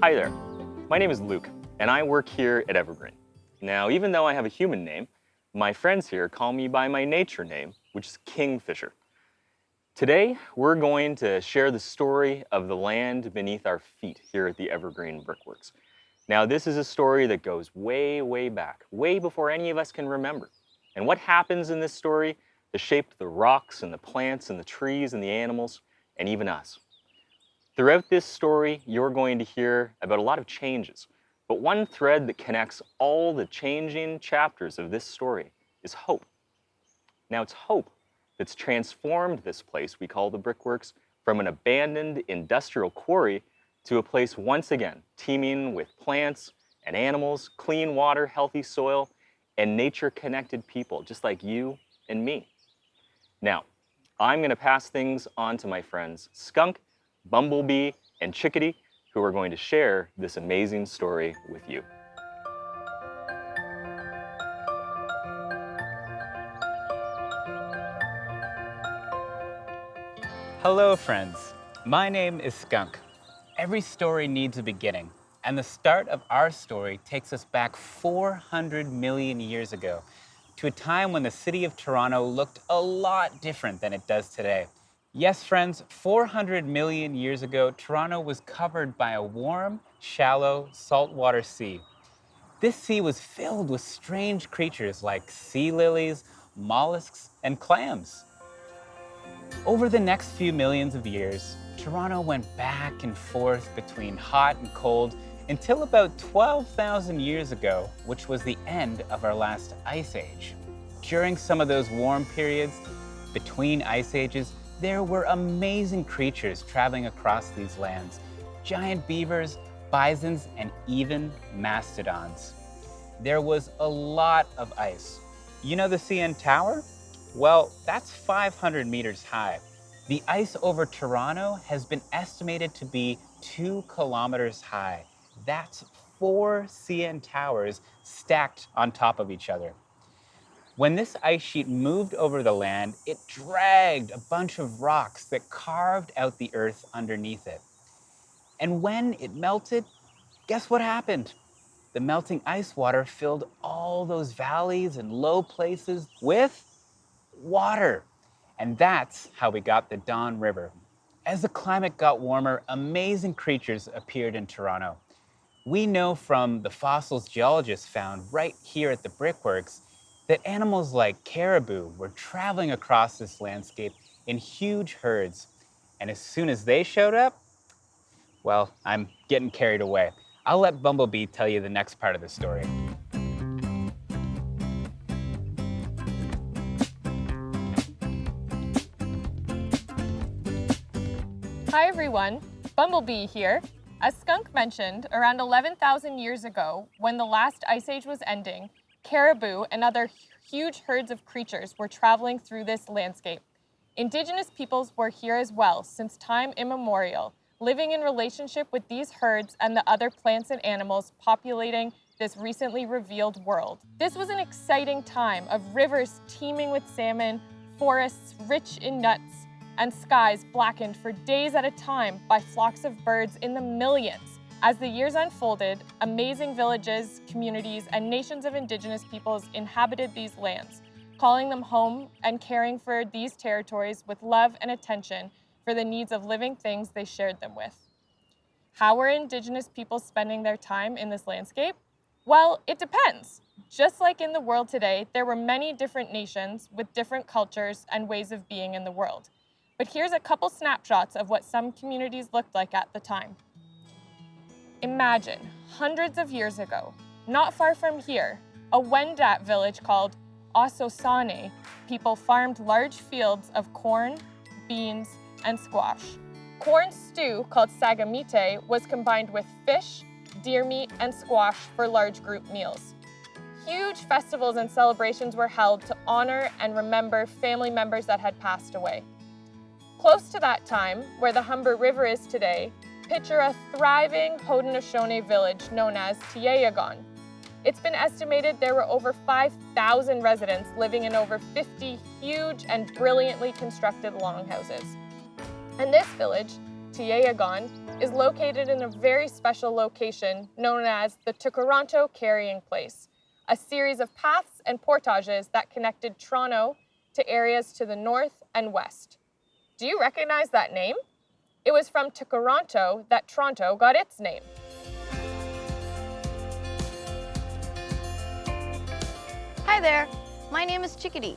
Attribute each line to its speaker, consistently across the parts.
Speaker 1: Hi there, my name is Luke, and I work here at Evergreen. Now, even though I have a human name, my friends here call me by my nature name, which is Kingfisher. Today, we're going to share the story of the land beneath our feet here at the Evergreen Brick Works. Now, this is a story that goes way, way back, way before any of us can remember. And what happens in this story has shaped the rocks and the plants and the trees and the animals, and even us. Throughout this story, you're going to hear about a lot of changes, but one thread that connects all the changing chapters of this story is hope. Now, it's hope that's transformed this place we call the Brickworks from an abandoned industrial quarry to a place once again teeming with plants and animals, clean water, healthy soil, and nature-connected people, just like you and me. Now, I'm going to pass things on to my friends Skunk, Bumblebee, and Chickadee, who are going to share this amazing story with you.
Speaker 2: Hello, friends. My name is Skunk. Every story needs a beginning, and the start of our story takes us back 400 million years ago to a time when the city of Toronto looked a lot different than it does today. Yes, friends, 400 million years ago, Toronto was covered by a warm, shallow, saltwater sea. This sea was filled with strange creatures like sea lilies, mollusks, and clams. Over the next few millions of years, Toronto went back and forth between hot and cold until about 12,000 years ago, which was the end of our last ice age. During some of those warm periods, between ice ages, there were amazing creatures traveling across these lands. Giant beavers, bisons, and even mastodons. There was a lot of ice. You know the CN Tower? Well, that's 500 meters high. The ice over Toronto has been estimated to be 2 kilometers high. That's 4 CN Towers stacked on top of each other. When this ice sheet moved over the land, it dragged a bunch of rocks that carved out the earth underneath it. And when it melted, guess what happened? The melting ice water filled all those valleys and low places with water. And that's how we got the Don River. As the climate got warmer, amazing creatures appeared in Toronto. We know from the fossils geologists found right here at the Brickworks that animals like caribou were traveling across this landscape in huge herds. And as soon as they showed up, well, I'm getting carried away. I'll let Bumblebee tell you the next part of the story.
Speaker 3: Hi everyone, Bumblebee here. As Skunk mentioned, around 11,000 years ago, when the last ice age was ending, caribou and other huge herds of creatures were traveling through this landscape. Indigenous peoples were here as well since time immemorial, living in relationship with these herds and the other plants and animals populating this recently revealed world. This was an exciting time of rivers teeming with salmon, forests rich in nuts, and skies blackened for days at a time by flocks of birds in the millions. As the years unfolded, amazing villages, communities, and nations of Indigenous peoples inhabited these lands, calling them home and caring for these territories with love and attention for the needs of living things they shared them with. How were Indigenous peoples spending their time in this landscape? Well, it depends. Just like in the world today, there were many different nations with different cultures and ways of being in the world. But here's a couple snapshots of what some communities looked like at the time. Imagine, hundreds of years ago, not far from here, a Wendat village called Ososane, people farmed large fields of corn, beans, and squash. Corn stew, called sagamite, was combined with fish, deer meat, and squash for large group meals. Huge festivals and celebrations were held to honor and remember family members that had passed away. Close to that time, where the Humber River is today, picture a thriving Haudenosaunee village known as Tieyagon. It's been estimated there were over 5,000 residents living in over 50 huge and brilliantly constructed longhouses. And this village, Tieyagon, is located in a very special location known as the Toronto Carrying Place, a series of paths and portages that connected Toronto to areas to the north and west. Do you recognize that name? It was from Toronto that Toronto got its name.
Speaker 4: Hi there, my name is Chickadee.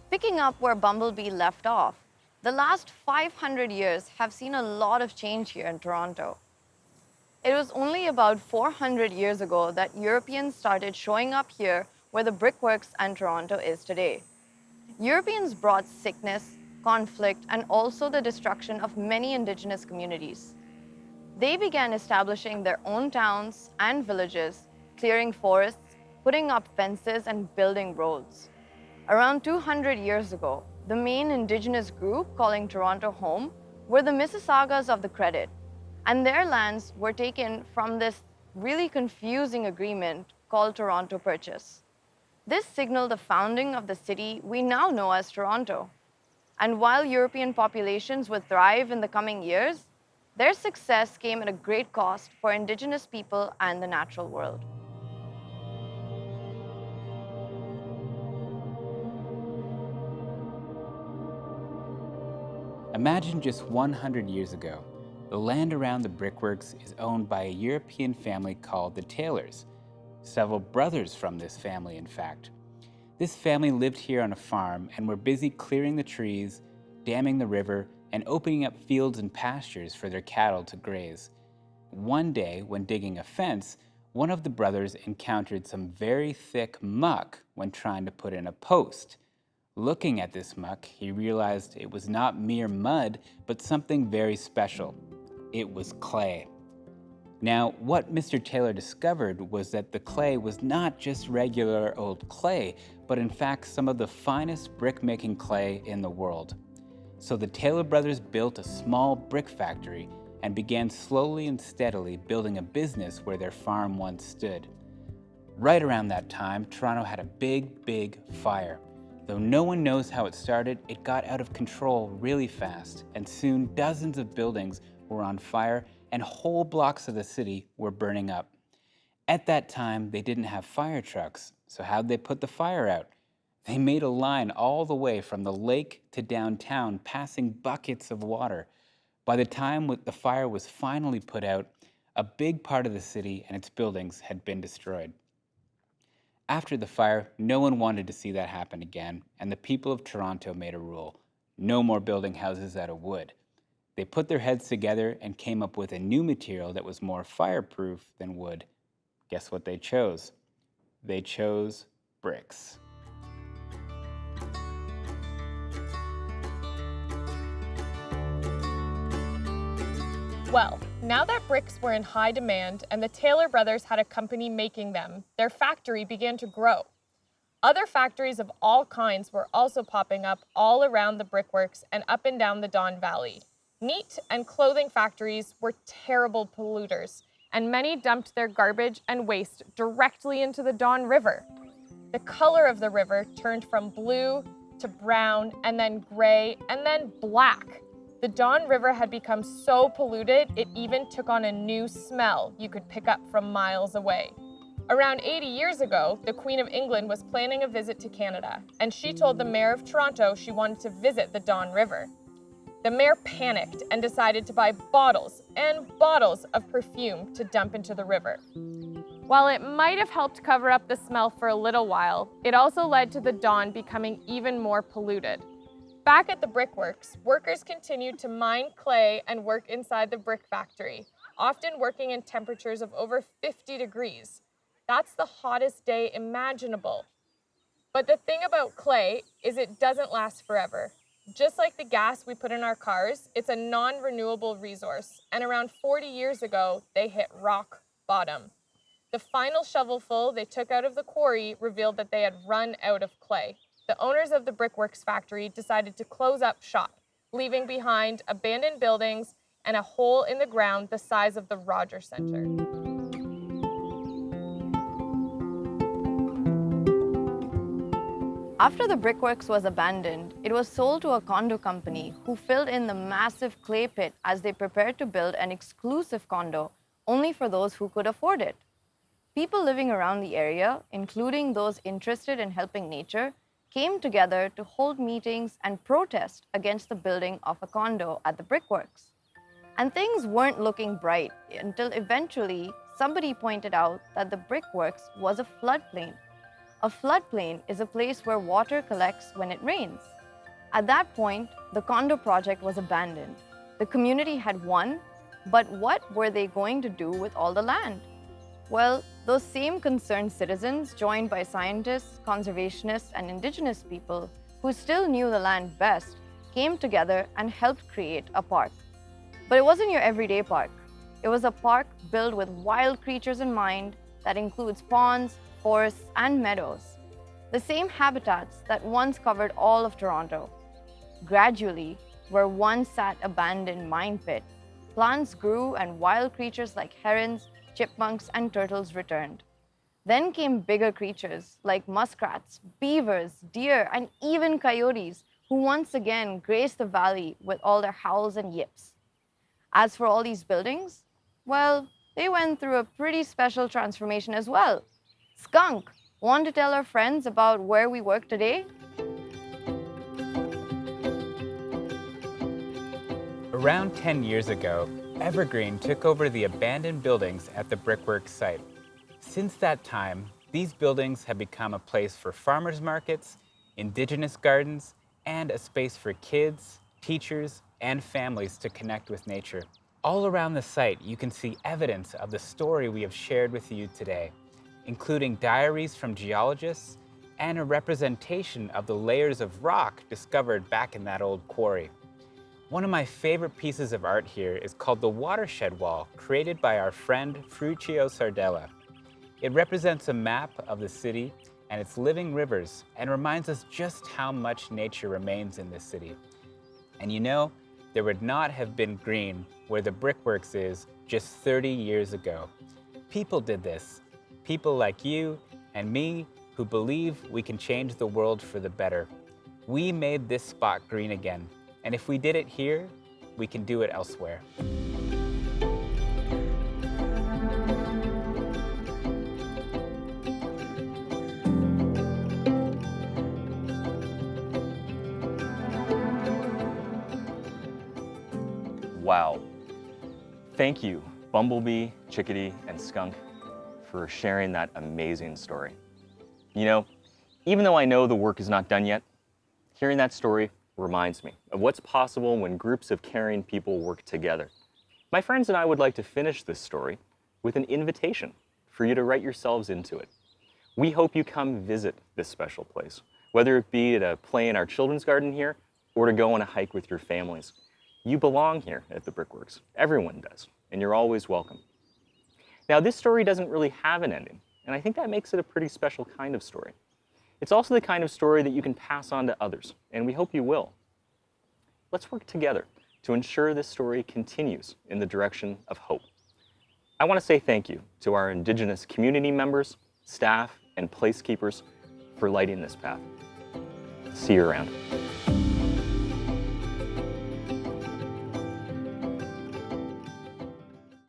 Speaker 4: Picking up where Bumblebee left off, the last 500 years have seen a lot of change here in Toronto. It was only about 400 years ago that Europeans started showing up here where the brickworks and Toronto is today. Europeans brought sickness, conflict, and also the destruction of many indigenous communities. They began establishing their own towns and villages, clearing forests, putting up fences, and building roads. Around 200 years ago, the main indigenous group calling Toronto home were the Mississaugas of the Credit, and their lands were taken from this really confusing agreement called Toronto Purchase. This signaled the founding of the city we now know as Toronto. And while European populations would thrive in the coming years, their success came at a great cost for Indigenous people and the natural world.
Speaker 2: Imagine just 100 years ago. The land around the brickworks is owned by a European family called the Taylors. Several brothers from this family, in fact. This family lived here on a farm and were busy clearing the trees, damming the river, and opening up fields and pastures for their cattle to graze. One day, when digging a fence, one of the brothers encountered some very thick muck when trying to put in a post. Looking at this muck, he realized it was not mere mud, but something very special. It was clay. Now, what Mr. Taylor discovered was that the clay was not just regular old clay, but in fact some of the finest brick-making clay in the world. So the Taylor brothers built a small brick factory and began slowly and steadily building a business where their farm once stood. Right around that time, Toronto had a big fire. Though no one knows how it started, it got out of control really fast, and soon dozens of buildings were on fire and whole blocks of the city were burning up. At that time, they didn't have fire trucks, so how'd they put the fire out? They made a line all the way from the lake to downtown, passing buckets of water. By the time the fire was finally put out, a big part of the city and its buildings had been destroyed. After the fire, no one wanted to see that happen again, and the people of Toronto made a rule: no more building houses out of wood. They put their heads together and came up with a new material that was more fireproof than wood. Guess what they chose? They chose bricks.
Speaker 3: Well, now that bricks were in high demand and the Taylor brothers had a company making them, their factory began to grow. Other factories of all kinds were also popping up all around the brickworks and up and down the Don Valley. Meat and clothing factories were terrible polluters, and many dumped their garbage and waste directly into the Don River. The color of the river turned from blue to brown, and then gray, and then black. The Don River had become so polluted, it even took on a new smell you could pick up from miles away. Around 80 years ago, the Queen of England was planning a visit to Canada, and she told the mayor of Toronto she wanted to visit the Don River. The mayor panicked and decided to buy bottles and bottles of perfume to dump into the river. While it might have helped cover up the smell for a little while, it also led to the Don becoming even more polluted. Back at the brickworks, workers continued to mine clay and work inside the brick factory, often working in temperatures of over 50 degrees. That's the hottest day imaginable. But the thing about clay is it doesn't last forever. Just like the gas we put in our cars, it's a non-renewable resource, and around 40 years ago, they hit rock bottom. The final shovelful they took out of the quarry revealed that they had run out of clay. The owners of the brickworks factory decided to close up shop, leaving behind abandoned buildings and a hole in the ground the size of the Rogers Center.
Speaker 4: After the brickworks was abandoned, it was sold to a condo company who filled in the massive clay pit as they prepared to build an exclusive condo only for those who could afford it. People living around the area, including those interested in helping nature, came together to hold meetings and protest against the building of a condo at the brickworks. And things weren't looking bright until eventually somebody pointed out that the brickworks was a floodplain. A floodplain is a place where water collects when it rains. At that point, the condo project was abandoned. The community had won, but what were they going to do with all the land? Well, those same concerned citizens, joined by scientists, conservationists, and indigenous people who still knew the land best, came together and helped create a park. But it wasn't your everyday park. It was a park built with wild creatures in mind that includes ponds, forests, and meadows, the same habitats that once covered all of Toronto. Gradually, where once sat abandoned mine pit, plants grew and wild creatures like herons, chipmunks, and turtles returned. Then came bigger creatures like muskrats, beavers, deer, and even coyotes, who once again graced the valley with all their howls and yips. As for all these buildings, well, they went through a pretty special transformation as well. Skunk, want to tell our friends about where we work today?
Speaker 2: Around 10 years ago, Evergreen took over the abandoned buildings at the Brickworks site. Since that time, these buildings have become a place for farmers markets, indigenous gardens, and a space for kids, teachers, and families to connect with nature. All around the site, you can see evidence of the story we have shared with you today, including diaries from geologists and a representation of the layers of rock discovered back in that old quarry. One of my favorite pieces of art here is called the Watershed Wall, created by our friend Fruccio Sardella. It represents a map of the city and its living rivers and reminds us just how much nature remains in this city. And you know, there would not have been green where the Brickworks is just 30 years ago. People did this. People like you and me who believe we can change the world for the better. We made this spot green again, and if we did it here, we can do it elsewhere.
Speaker 1: Wow. Thank you, Bumblebee, Chickadee, and Skunk, for sharing that amazing story. You know, even though I know the work is not done yet, hearing that story reminds me of what's possible when groups of caring people work together. My friends and I would like to finish this story with an invitation for you to write yourselves into it. We hope you come visit this special place, whether it be to play in our children's garden here or to go on a hike with your families. You belong here at the Brickworks. Everyone does, and you're always welcome. Now, this story doesn't really have an ending, and I think that makes it a pretty special kind of story. It's also the kind of story that you can pass on to others, and we hope you will. Let's work together to ensure this story continues in the direction of hope. I want to say thank you to our Indigenous community members, staff, and placekeepers for lighting this path. See you around.